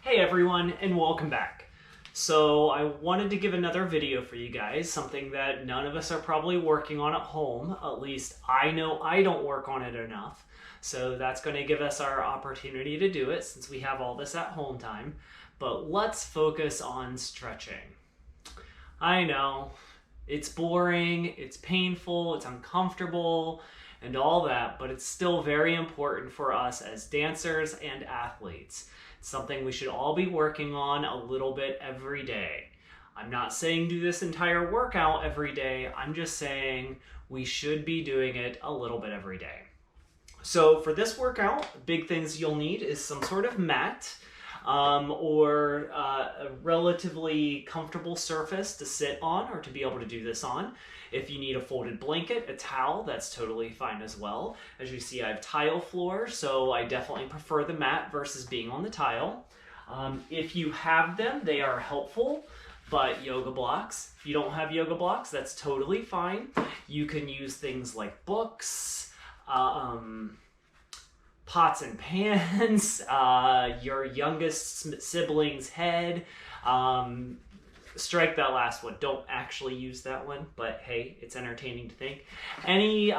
Hey everyone, and welcome back. So I wanted to give another video for you guys, something that none of us are probably working on at home. At least I know I don't work on it enough. So that's going to give us our opportunity to do it since we have all this at home time. But let's focus on stretching. I know, it's boring, it's painful, it's uncomfortable, and all that, but it's still very important for us as dancers and athletes. It's something we should all be working on a little bit every day. I'm not saying do this entire workout every day, I'm just saying we should be doing it a little bit every day. So for this workout, big things you'll need is some sort of mat, or a relatively comfortable surface to sit on or to be able to do this on. If you need a folded blanket, a towel, that's totally fine as well. As you see, I have tile floor, so I definitely prefer the mat versus being on the tile. If you have them, they are helpful, but yoga blocks, if you don't have yoga blocks, that's totally fine. You can use things like books, pots and pans, your youngest sibling's head. Strike that last one. Don't actually use that one, but hey, it's entertaining to think. Any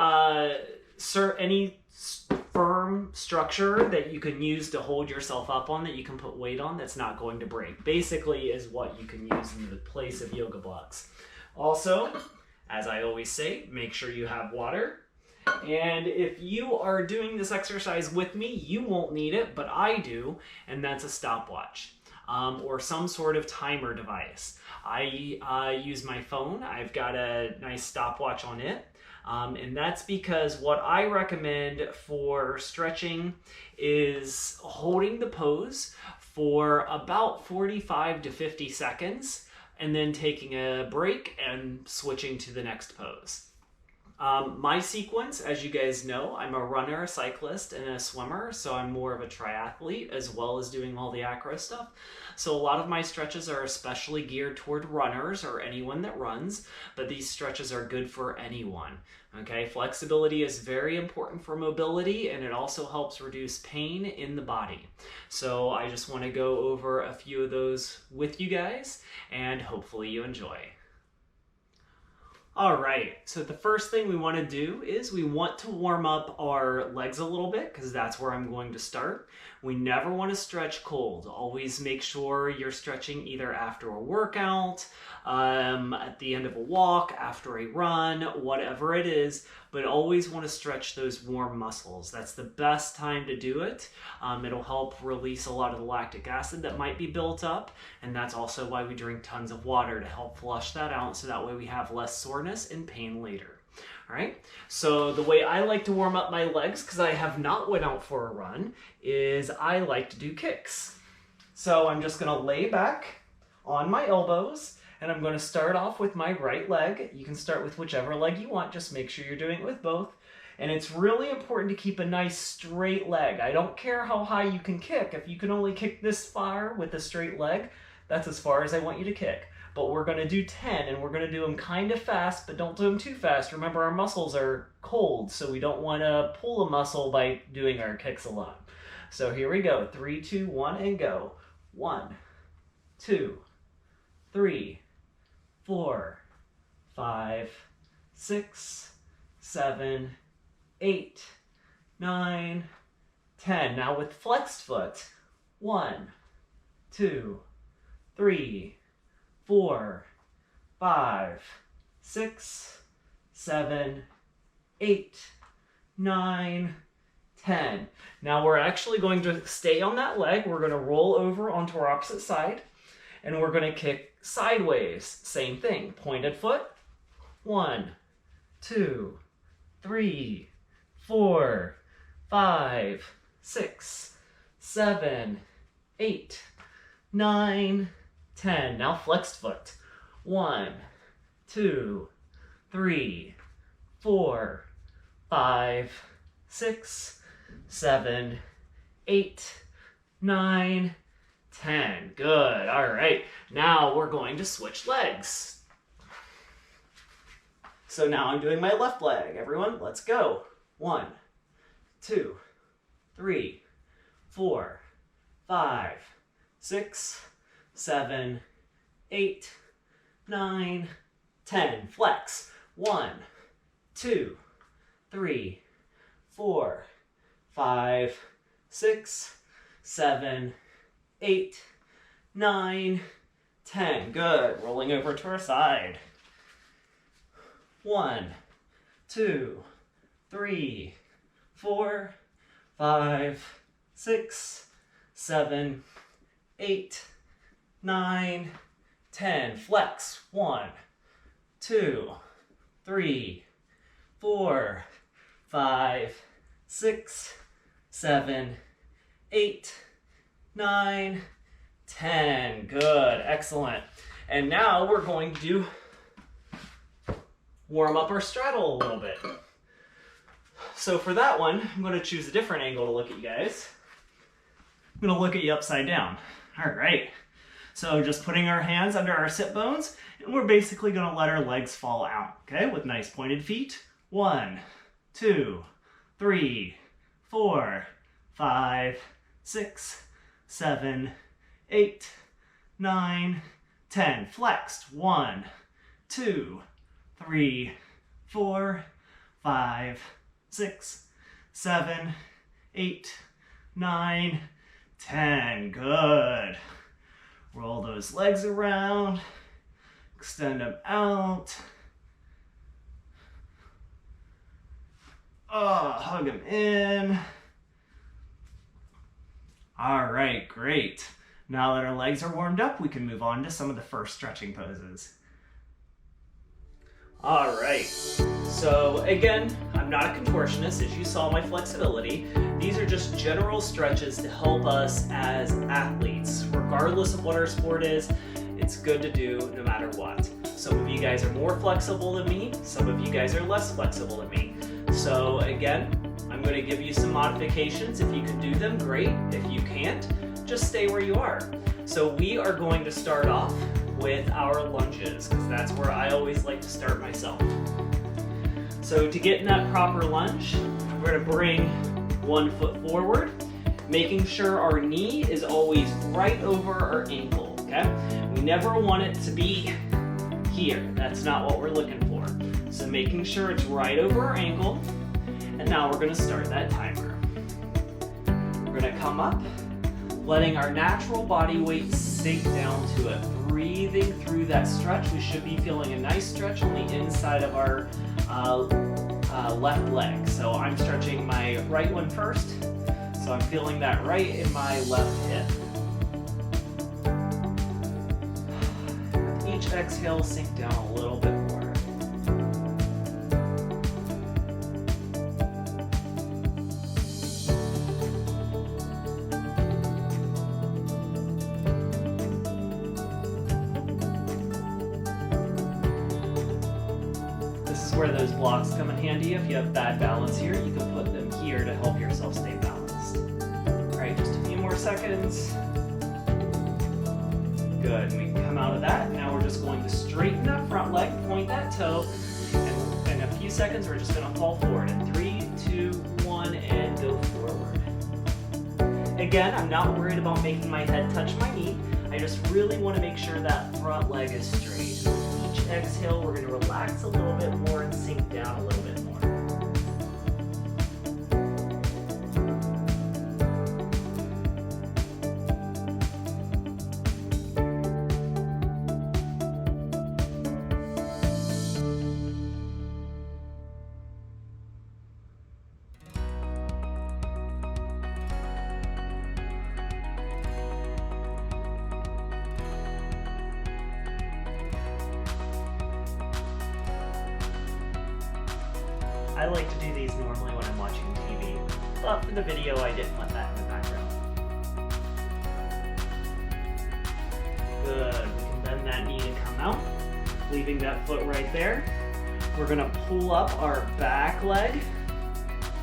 firm structure that you can use to hold yourself up on that you can put weight on that's not going to break, basically is what you can use in the place of yoga blocks. Also, as I always say, make sure you have water. And if you are doing this exercise with me, you won't need it, but I do, and that's a stopwatch. Or some sort of timer device. I use my phone. I've got a nice stopwatch on it. And that's because what I recommend for stretching is holding the pose for about 45 to 50 seconds and then taking a break and switching to the next pose. My sequence, as you guys know, I'm a runner, a cyclist, and a swimmer, so I'm more of a triathlete as well as doing all the acro stuff. So a lot of my stretches are especially geared toward runners or anyone that runs, but these stretches are good for anyone. Okay, flexibility is very important for mobility, and it also helps reduce pain in the body. So I just want to go over a few of those with you guys, and hopefully you enjoy. All right, so the first thing we want to do is we want to warm up our legs a little bit because that's where I'm going to start. We never want to stretch cold. Always make sure you're stretching either after a workout, at the end of a walk, after a run, whatever it is, but always want to stretch those warm muscles. That's the best time to do it. It'll help release a lot of the lactic acid that might be built up, and that's also why we drink tons of water to help flush that out so that way we have less soreness and pain later. All right, so the way I like to warm up my legs, because I have not went out for a run, is I like to do kicks. So I'm just going to lay back on my elbows, and I'm going to start off with my right leg. You can start with whichever leg you want, just make sure you're doing it with both. And it's really important to keep a nice straight leg. I don't care how high you can kick. If you can only kick this far with a straight leg, that's as far as I want you to kick. But we're going to do 10, and we're going to do them kind of fast, but don't do them too fast. Remember, our muscles are cold, so we don't want to pull a muscle by doing our kicks alone. So here we go. 3, 2, 1, and go. 1, 2, 3, 4, 5, 6, 7, 8, 9, 10. Now with flexed foot. 1, 2, 3, 4, 5, 6, 7, 8, 9, 10. Now we're actually going to stay on that leg. We're going to roll over onto our opposite side, and we're going to kick sideways. Same thing. Pointed foot. 1, 2, 3, 4, 5, 6, 7, 8, 9, 10. Now flexed foot. 1, 2, 3, 4, 5, 6, 7, 8, 9, 10. Good. All right. Now we're going to switch legs. So now I'm doing my left leg. Everyone, let's go. 1, 2, 3, 4, 5, 6, 7, 8, 9, 10. Flex. 1, 2, 3, 4, 5, 6, 7, 8, 9, 10. Good. Rolling over to our side. 1, 2, 3, 4, 5, 6, 7, 8, 9, 10. Flex. 1, 2, 3, 4, 5, 6, 7, 8, 9, 10. Good. Excellent. And now we're going to warm up our straddle a little bit. So for that one, I'm going to choose a different angle to look at you guys. I'm going to look at you upside down. All right. So just putting our hands under our sit bones, and we're basically going to let our legs fall out, okay, with nice pointed feet. 1, 2, 3, 4, 5, 6, 7, 8, 9, 10. Flexed. 1, 2, 3, 4, 5, 6, 7, 8, 9, 10. Good. Roll those legs around. Extend them out. Hug them in. All right, great. Now that our legs are warmed up, we can move on to some of the first stretching poses. All right, so again, I'm not a contortionist, as you saw my flexibility. These are just general stretches to help us as athletes. Regardless of what our sport is, it's good to do no matter what. Some of you guys are more flexible than me, some of you guys are less flexible than me. So again, I'm going to give you some modifications. If you can do them, great. If you can't, just stay where you are. So we are going to start off with our lunges, because that's where I always like to start myself. So to get in that proper lunge, we're going to bring one foot forward, making sure our knee is always right over our ankle, okay? We never want it to be here. That's not what we're looking for. So making sure it's right over our ankle, and now we're going to start that timer. We're going to come up, letting our natural body weight sink down to it. Breathing through that stretch. We should be feeling a nice stretch on the inside of our left leg. So I'm stretching my right one first. So I'm feeling that right in my left hip. Each exhale, sink down a little bit more. Where those blocks come in handy. If you have bad balance here, you can put them here to help yourself stay balanced. All right, just a few more seconds. Good, and we can come out of that. Now we're just going to straighten that front leg, point that toe, and in a few seconds we're just going to fall forward. In 3, 2, 1, and go forward. Again, I'm not worried about making my head touch my knee. I just really want to make sure that front leg is straight. Each exhale, we're going to relax a little bit more and sink down a little bit more. I like to do these normally when I'm watching TV, but for the video I didn't want that in the background. Good, we can bend that knee to come out, leaving that foot right there. We're gonna pull up our back leg,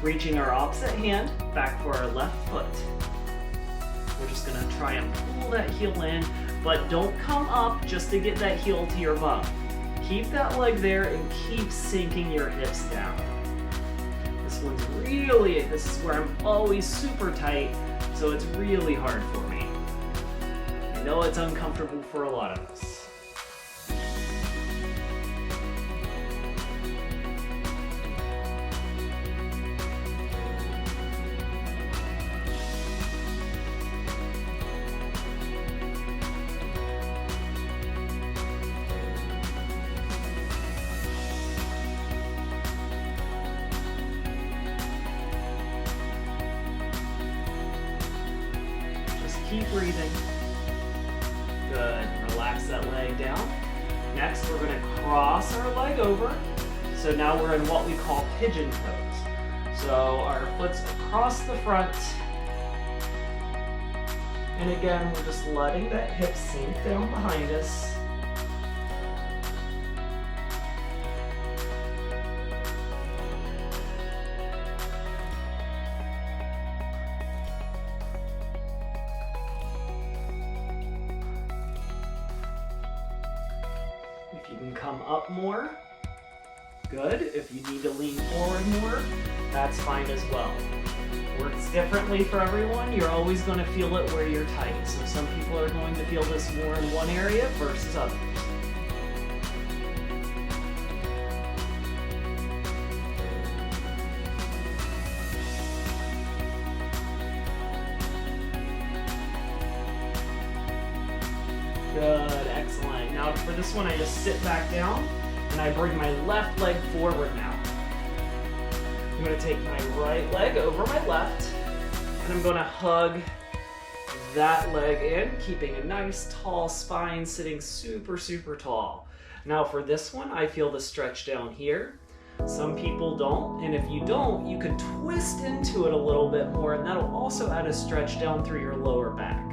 reaching our opposite hand back for our left foot. We're just gonna try and pull that heel in, but don't come up just to get that heel to your bum. Keep that leg there and keep sinking your hips down. This is where I'm always super tight, so it's really hard for me. know it's uncomfortable for a lot of us. Keep breathing. Good. Relax that leg down. Next, we're going to cross our leg over. So now we're in what we call pigeon pose. So our foot's across the front. And again, we're just letting that hip sink down behind us. If you can come up more, good. If you need to lean forward more, that's fine as well. Works differently for everyone. You're always going to feel it where you're tight. So some people are going to feel this more in one area versus others. Good, excellent. Now for this one, I just sit back down and I bring my left leg forward now. I'm going to take my right leg over my left and I'm going to hug that leg in, keeping a nice tall spine, sitting super, super tall. Now for this one, I feel the stretch down here. Some people don't, and if you don't, you could twist into it a little bit more and that'll also add a stretch down through your lower back.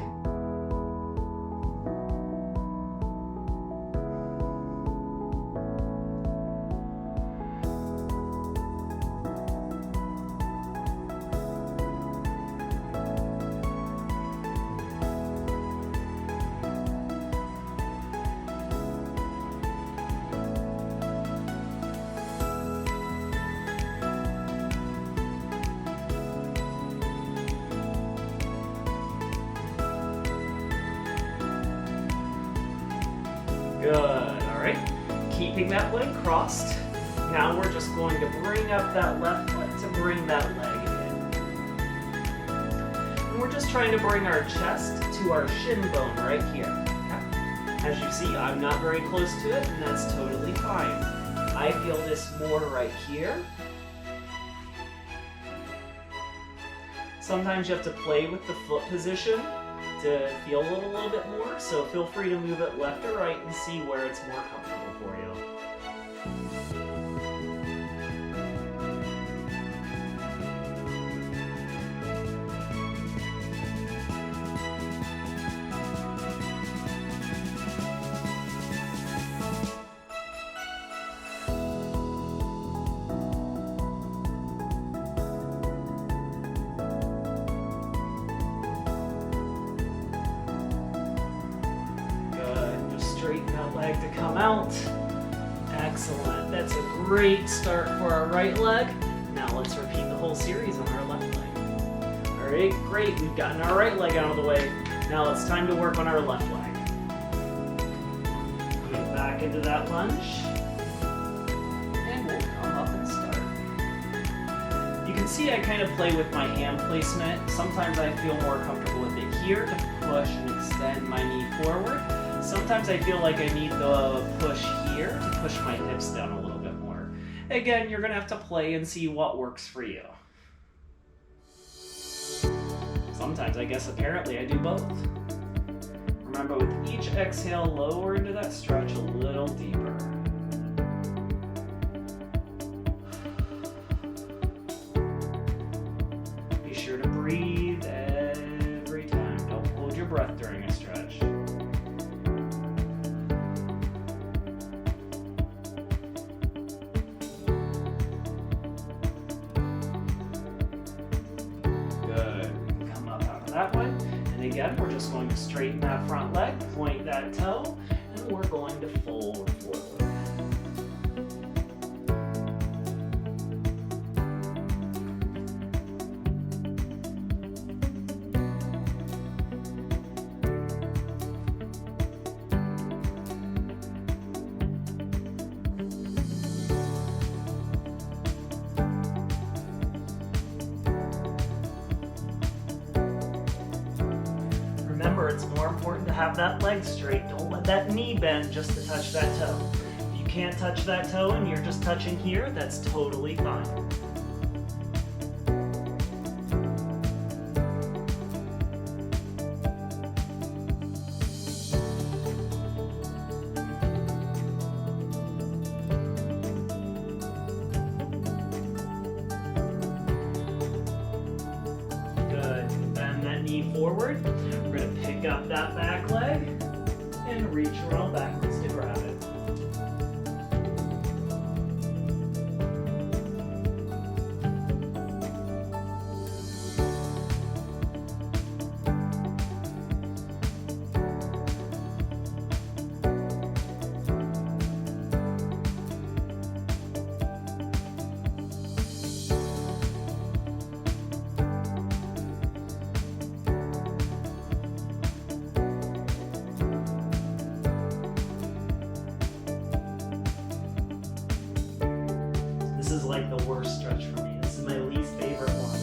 Good, all right. Keeping that leg crossed. Now we're just going to bring up that left foot to bring that leg in. And we're just trying to bring our chest to our shin bone right here. Okay. As you see, I'm not very close to it, and that's totally fine. I feel this more right here. Sometimes you have to play with the foot position to feel it a little bit more, so feel free to move it left or right and see where it's more comfortable for you. Straighten that leg to come out. Excellent. That's a great start for our right leg. Now let's repeat the whole series on our left leg. All right, great. We've gotten our right leg out of the way. Now it's time to work on our left leg. Coming back into that lunge. And we'll come up and start. You can see I kind of play with my hand placement. Sometimes I feel more comfortable with it here to push and extend my knee forward. Sometimes I feel like I need the push here to push my hips down a little bit more. Again, you're going to have to play and see what works for you. Sometimes, I guess, apparently, I do both. Remember, with each exhale, lower into that stretch a little deeper. Be sure to breathe every time. Don't hold your breath during a stretch. That one, and again we're just going to straighten that front leg, point that toe, and we're going to fold forward. Remember, it's more important to have that leg straight. Don't let that knee bend just to touch that toe. If you can't touch that toe and you're just touching here, that's totally fine. Forward. We're going to pick up that back leg and reach around backwards to grab it. This is like the worst stretch for me. This is my least favorite one.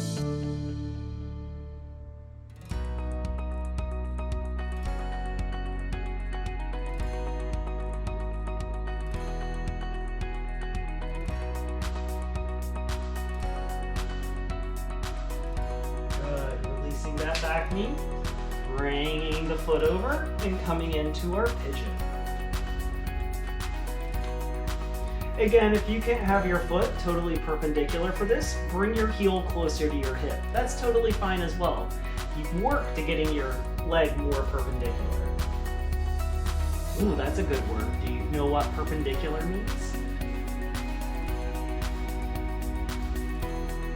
Good. Releasing that back knee, bringing the foot over, and coming into our pigeon. Again, if you can't have your foot totally perpendicular for this, bring your heel closer to your hip. That's totally fine as well. You can work to getting your leg more perpendicular. Ooh, that's a good word. Do you know what perpendicular means?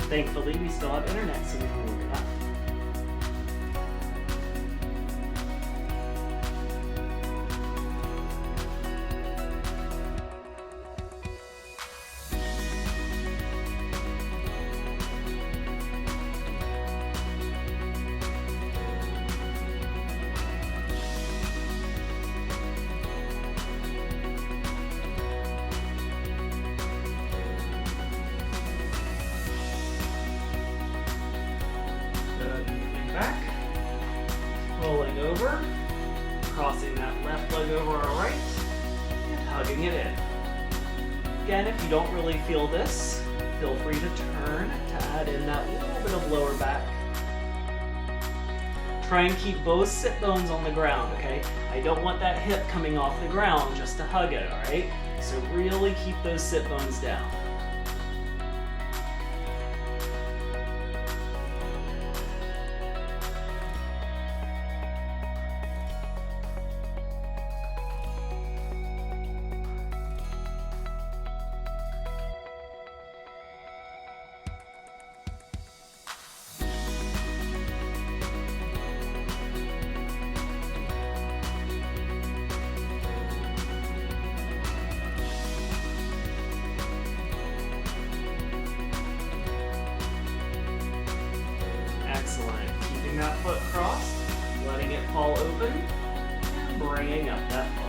Thankfully, we still have internet, so we can look it up. Back, rolling over, crossing that left leg over our right, and hugging it in. Again, if you don't really feel this, feel free to turn to add in that little bit of lower back. Try and keep both sit bones on the ground, okay? I don't want that hip coming off the ground just to hug it, all right? So really keep those sit bones down. Excellent. Keeping that foot crossed, letting it fall open, and bringing up that foot.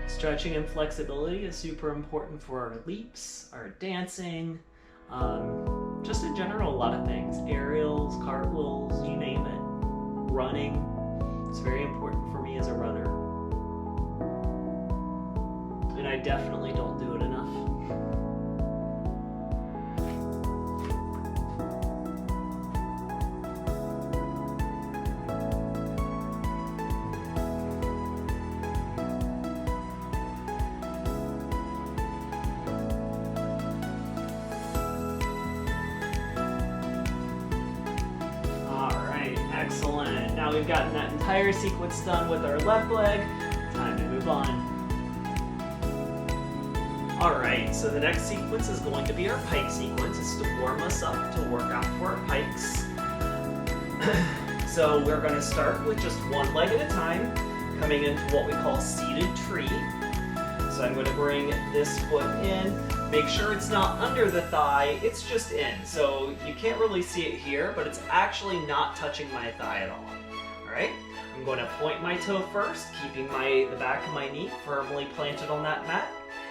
Stretching and flexibility is super important for our leaps, our dancing, just in general, a lot of things. Aerials, cartwheels, you name it. Running. It's very important for me as a runner. And I definitely don't do it enough. Excellent. Now we've gotten that entire sequence done with our left leg. Time to move on. Alright, so the next sequence is going to be our pike sequence. It's to warm us up to work out for our pikes. So we're going to start with just one leg at a time, coming into what we call seated tree. So I'm going to bring this foot in. Make sure it's not under the thigh, it's just in. So you can't really see it here, but it's actually not touching my thigh at all. Alright? I'm I'm going to point my toe first, keeping the back of my knee firmly planted on that mat,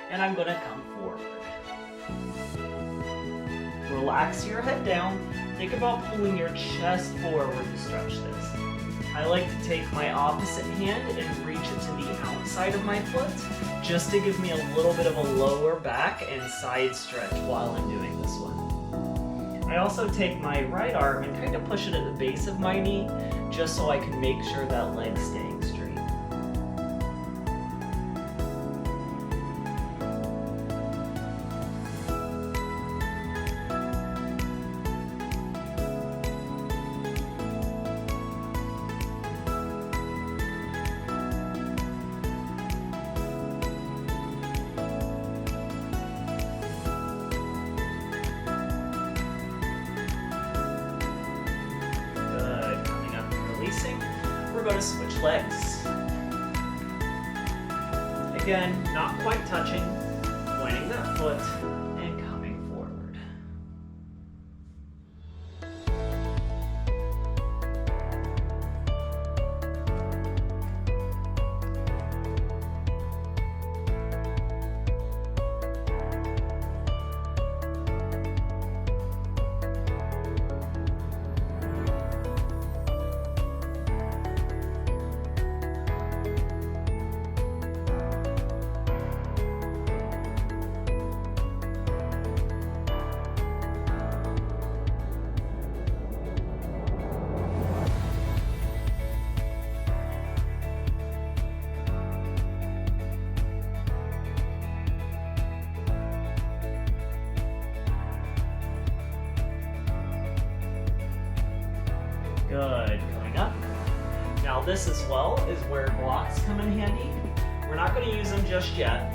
and I'm going to come forward. Relax your head down. Think about pulling your chest forward to stretch this. I like to take my opposite hand and reach it to the outside of my foot, just to give me a little bit of a lower back and side stretch while I'm doing this one. I also take my right arm and kind of push it at the base of my knee, just so I can make sure that leg's staying straight. We're going to switch legs. Again, not quite touching, pointing that foot and coming forward. Good, going up. Now this as well is where blocks come in handy. We're not going to use them just yet,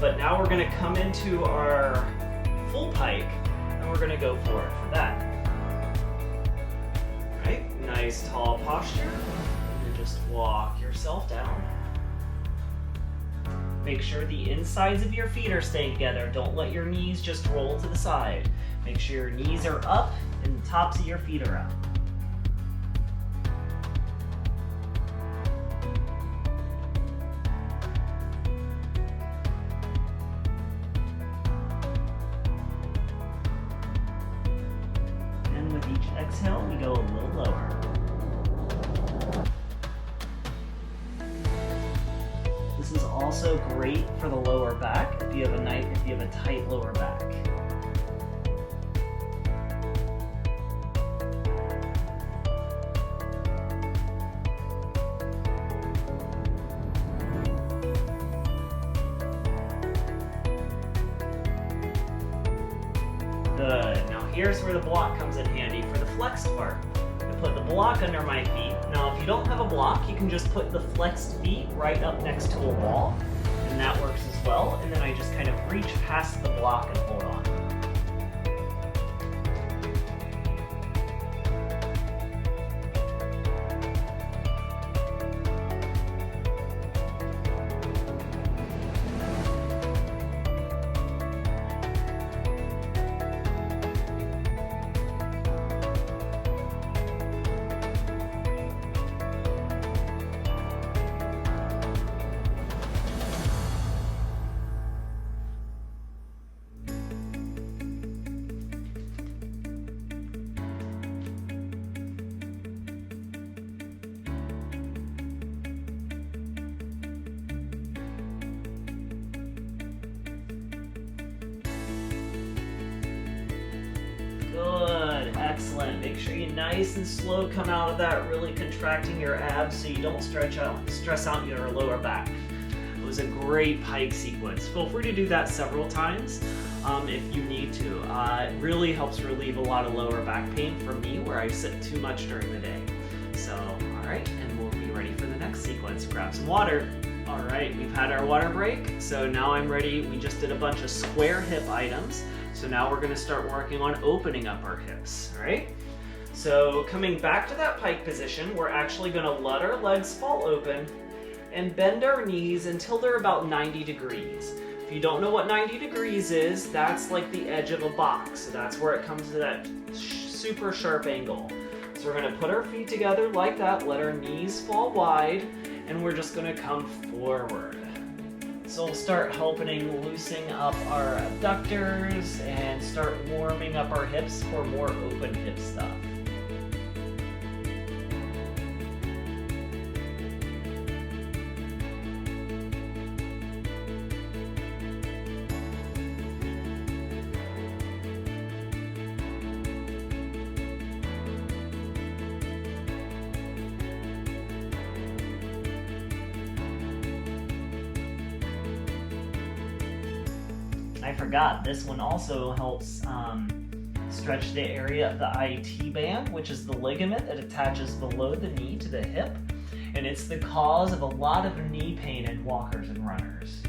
but now we're going to come into our full pike and we're going to go forward for that. All right, nice tall posture. And just walk yourself down. Make sure the insides of your feet are staying together. Don't let your knees just roll to the side. Make sure your knees are up and the tops of your feet are out. Exhale, we go a little lower. This is also great for the lower back if you have a tight lower back. Good. Now here's where the block comes in handy for the flexed part. I put the block under my feet. Now if you don't have a block, you can just put the flexed feet right up next to a wall, and that works as well. And then I just kind of reach past the block and hold on. Good, excellent. Make sure you nice and slow come out of that, really contracting your abs so you don't stress out your lower back. It was a great pike sequence. Feel free to do that several times if you need to. It really helps relieve a lot of lower back pain for me where I sit too much during the day. So, all right, and we'll be ready for the next sequence. Grab some water. All right, we've had our water break, so now I'm ready. We just did a bunch of square hip items, so now we're gonna start working on opening up our hips, all right? So coming back to that pike position, we're actually gonna let our legs fall open and bend our knees until they're about 90 degrees. If you don't know what 90 degrees is, that's like the edge of a box. So that's where it comes to that super sharp angle. So we're gonna put our feet together like that, let our knees fall wide, and we're just gonna come forward. So we'll start helping loosening up our abductors and start warming up our hips for more open hip stuff. I forgot, this one also helps stretch the area of the IT band, which is the ligament that attaches below the knee to the hip, and it's the cause of a lot of knee pain in walkers and runners.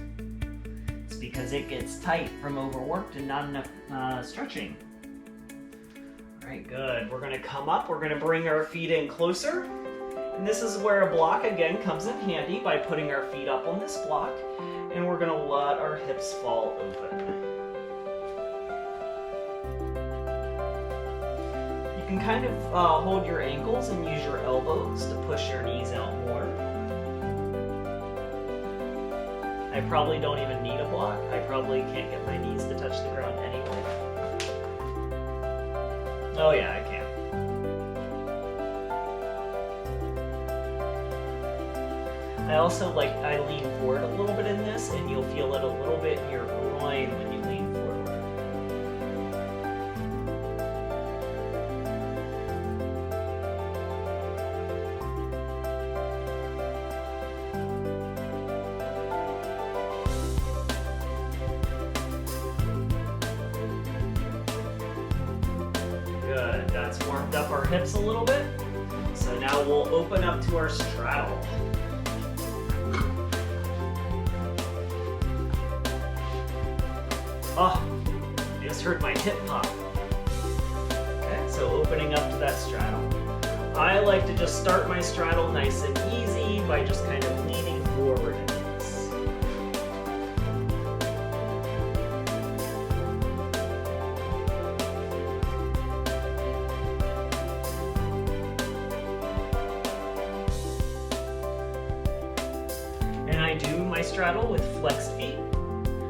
It's because it gets tight from overworked and not enough stretching. All right, good. We're gonna come up, we're gonna bring our feet in closer, and this is where a block again comes in handy by putting our feet up on this block, and we're gonna let our hips fall open. You can kind of hold your ankles and use your elbows to push your knees out more. I probably don't even need a block. I probably can't get my knees to touch the ground anyway. Oh yeah, I can. I also I lean forward a little bit in this, and you'll feel it a little bit in your groin when you lean forward. Good, that's warmed up our hips a little bit. So now we'll open up to our straddle. Oh, I just heard my hip pop. Okay, so opening up to that straddle. I like to just start my straddle nice and easy by just kind of leaning forward in this. And I do my straddle with flexed feet,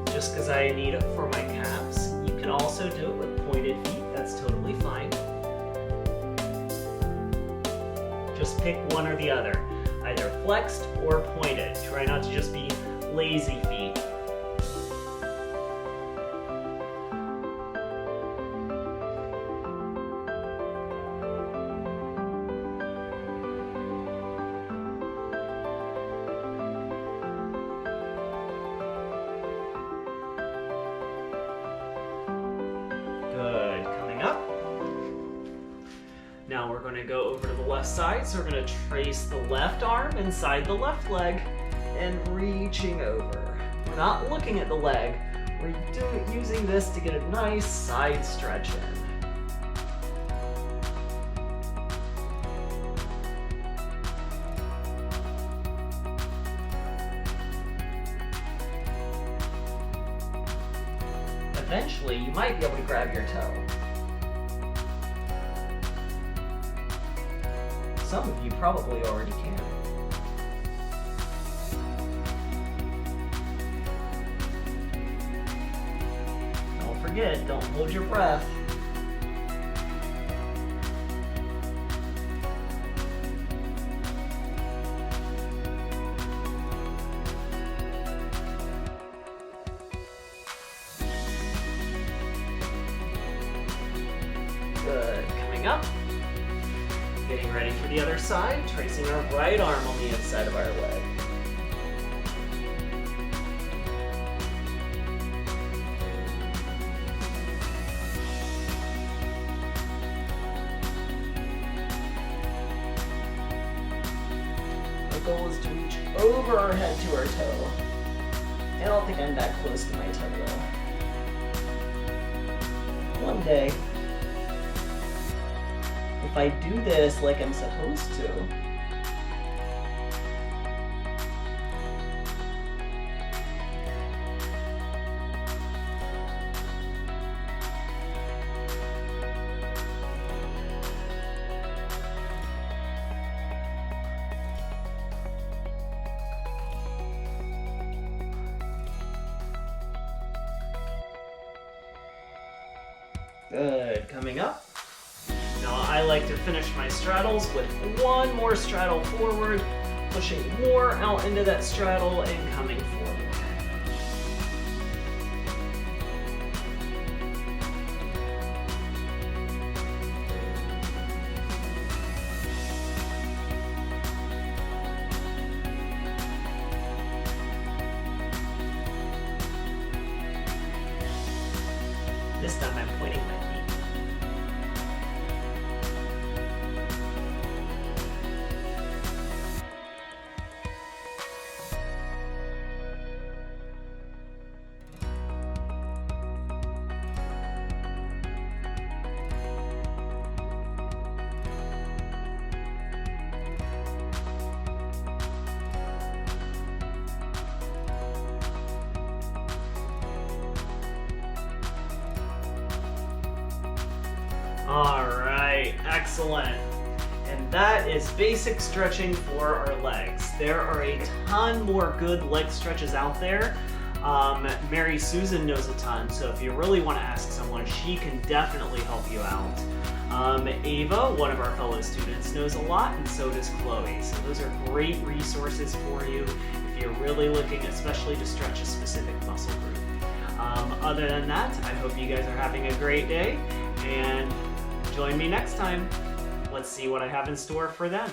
just because I need it for my calves. You can also do it with pointed feet, that's totally fine. Just pick one or the other, either flexed or pointed. Try not to just be lazy feet. Good, coming up. Now we're going to go over to the left side, so we're going to trace the left arm inside the left leg and reaching over. We're not looking at the leg, we're using this to get a nice side stretch in. Eventually, you might be able to grab your toe. Some of you probably already can. Don't forget, don't hold your breath. Good, coming up. Getting ready for the other side, tracing our right arm on the inside of our leg. The goal is to reach over our head to our toe. I don't think I'm that close to my toe though. One day, if I do this like I'm supposed to, Good, coming up. Now I like to finish my straddles with one more straddle forward, pushing more out into that straddle and coming forward. This time I'm pointing my feet. All right, excellent. And that is basic stretching for our legs. There are a ton more good leg stretches out there. Mary Susan knows a ton, so if you really want to ask someone, she can definitely help you out. Ava, one of our fellow students, knows a lot, and so does Chloe. So those are great resources for you if you're really looking especially to stretch a specific muscle group. Other than that, I hope you guys are having a great day, and join me next time. Let's see what I have in store for then.